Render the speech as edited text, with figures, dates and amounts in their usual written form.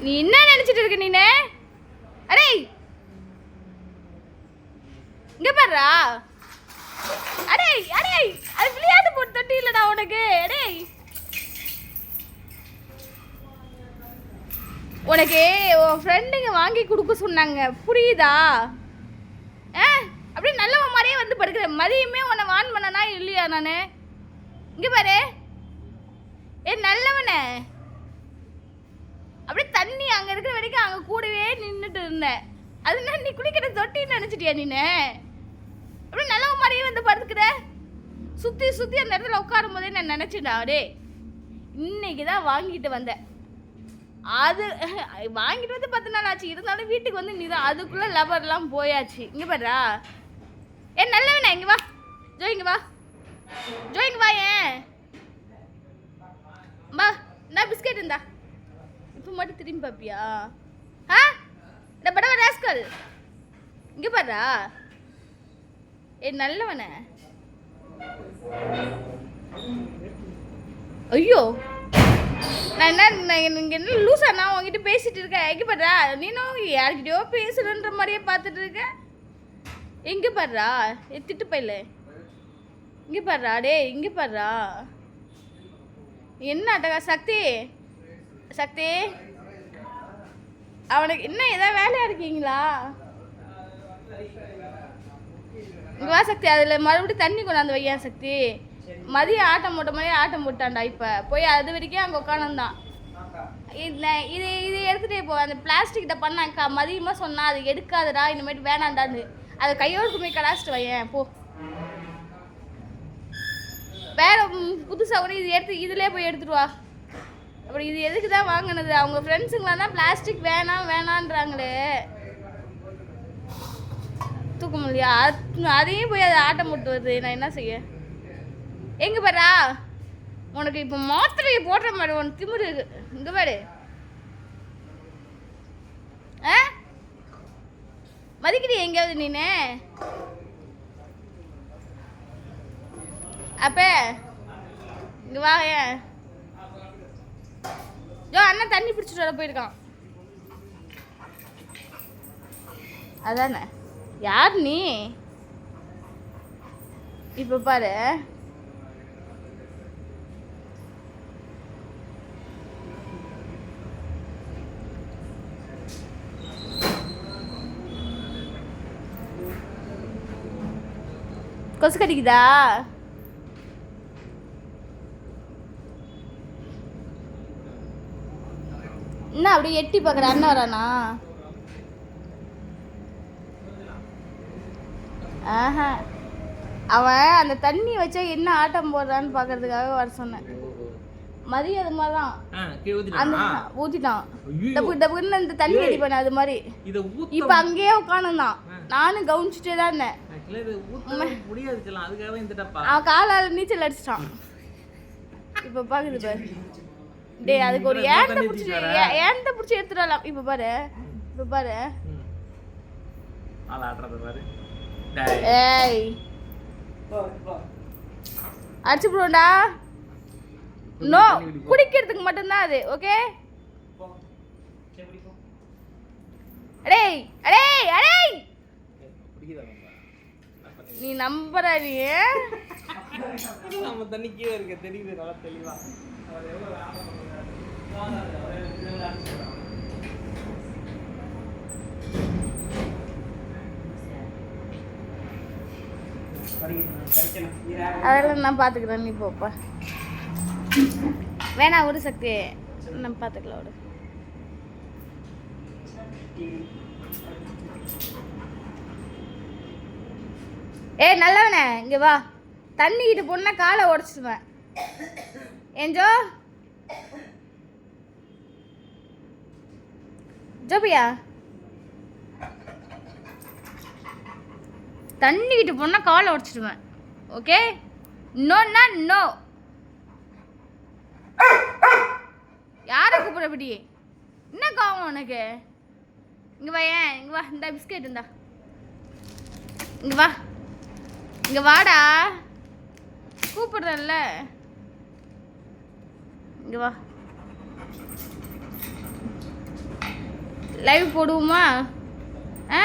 நீ என்ன நினைச்சிட்டு இருக்க நீனே? அடே இங்க பாருடா. அடே அடே அது விளையாட்டு போட்டு தொட்டி இல்லடா உனக்கு. அடே உனக்கு உன் ஃப்ரெண்டுங்க வாங்கி கொடுக்க சொன்னாங்க, புரியுதா? அப்படியே நல்லவன் மாதிரியே வந்து படுக்கிற. மதியமே உன்னை வான் பண்ணனா இல்லையா நான்? இங்கே பாரு, நல்லவனே. அப்படியே தண்ணி அங்கே இருக்கிற வரைக்கும் அங்கே கூடவே நின்றுட்டு இருந்தேன். அதனால நீ குளிக்கிற தொட்டின்னு நினச்சிட்டியா நீனு? அப்படியே நல்லவன் மாதிரியே வந்து படுத்துக்கிற. சுற்றி சுற்றி அந்த இடத்துல உட்காரும் போதே நான் நினச்சிட்டா, டே இன்னைக்கு தான் வாங்கிட்டு வந்தேன். அது வாங்கிட்டு வந்து 10 நாள் ஆச்சு. இருந்தாலும் வீட்டுக்கு வந்து நீ தான் அதுக்குள்ளே லவர்லாம் போயாச்சு. இங்கே பாருடா, நல்லவனே. இங்கே வா ஜோ, இங்கே வா ஜோ, இங்கே வா. வா, நான் பிஸ்கெட் இருந்தா இப்போ மட்டும் திரும்பி பார்ப்பியா? இந்த படவா ராஸ்கல். இங்கே பாருடா, நல்லவனே. ஐயோ நான் என்ன லூசா நான் உங்ககிட்ட பேசிட்டு இருக்கேன். எங்கே பாடுறா, நீனும் யார்கிட்டயோ பேசுறன்ற மாதிரியே பார்த்துட்டு இருக்க. எங்கே பாடுறா, திட்டு பையில. இங்கே பாடுறா, டே இங்கே பாடுறா. என்ன அட்டகா சக்தி? சக்தி அவனுக்கு என்ன ஏதாவது வேலையா இருக்கீங்களா? இங்கே வா சக்தி, அதில் மறுபடியும் தண்ணி கொண்டாந்து வையா சக்தி. மதியம் ஆட்டம் போட்ட மாதிரி ஆட்டம் போட்டான்டா. இப்போ போய் அது வரைக்கும் அங்கே உட்காந்துதான். இது எடுத்துகிட்டே போ. அந்த பிளாஸ்டிக்கிட்ட பண்ணாக்கா மதியமாக சொன்னால் அது எடுக்காதடா, இனிமேட்டு வேணாண்டான்னு. அதை கையோடு போய் கலாச்சிட்டு வையன் போ. வேற புதுசாக கூட இது எடுத்து இதிலே போய் எடுத்துட்டு வா. அப்புறம் இது எதுக்கு தான் வாங்கினது? அவங்க ஃப்ரெண்ட்ஸுங்களாம் தான் பிளாஸ்டிக் வேணாம் வேணான்றாங்களே, தூக்க முடியா? அதையும் போய் அதை ஆட்டம் போட்டு வருது. நான் என்ன செய்ய? எங்கே பாரா, உனக்கு இப்போ மாத்திரையை போடுற மாதிரி உனக்கு திமிரு இருக்கு. இங்கே பாரு, மதிக்கிறியா எங்கேயாவது நீனு? அப்ப இங்கே வா. ஜோ, அண்ணன் தண்ணி பிடிச்சிட்டு வர போயிருக்கான். அதானே, யார் நீ? இப்போ பாரு, கொசு கடிக்குதா? என்ன அப்படியே எட்டி பார்க்குற? அண்ணன் வரானா? ஆஹா, அவன் அந்த தண்ணி வச்சா என்ன ஆட்டம் போடுறான்னு பார்க்கறதுக்காக வர சொன்னேன். மதியம் அது மாதிரி தான் அந்த ஊற்றிட்டான். டப்பு டப்புன்னு இந்த தண்ணி அடிப்பானே அது மாதிரி. இப்போ அங்கேயே உட்காந்துதான். நானும் கவனிச்சுட்டே தான் இருந்தேன். அவன் காலால் நீச்சல் அடிச்சிட்டான். இப்போ பார்க்குது பாரு. டே அதுக்கு ஒரு ஏந்த பிடிச்சி எடுத்துடலாம். இப்போ பாரு, இப்போ பாரு. ஏய் அடிச்சு போடுடா. நோ, குடிக்கிறதுக்கு மட்டும்தான் அது. ஓகே, அடேய் அடேய் அடேய், நீ நம்புற? நீ நம்ம தண்ணி கீழே இருக்க தெரியுது நல்லா தெளிவா. அதெல்லாம் நான் பார்த்துக்கிறேன். நீ போப்பா, வேணா ஒரு சக்தி நம்ம பார்த்துக்கலாம். ஒரு நல்லவனே, இங்கே வா. தண்ணிக்கிட்டு போனா காலை உடச்சிடுவேன். ஏஞ்சோ ஜோபியா, தண்ணிக்கிட்டு போனா காலை உடச்சிடுவேன். Okay, நோன்னா no. யாரை கூப்பிட்ற? இப்படி என்ன காவும் உனக்கு? இங்கே வா. இங்கே வா, இந்த பிஸ்கெட் இருந்தா. இங்கே வா, இங்கே வாடா, கூப்பிடுறல்ல. இங்கே வா. லைவ் போடுவோமா? ஆ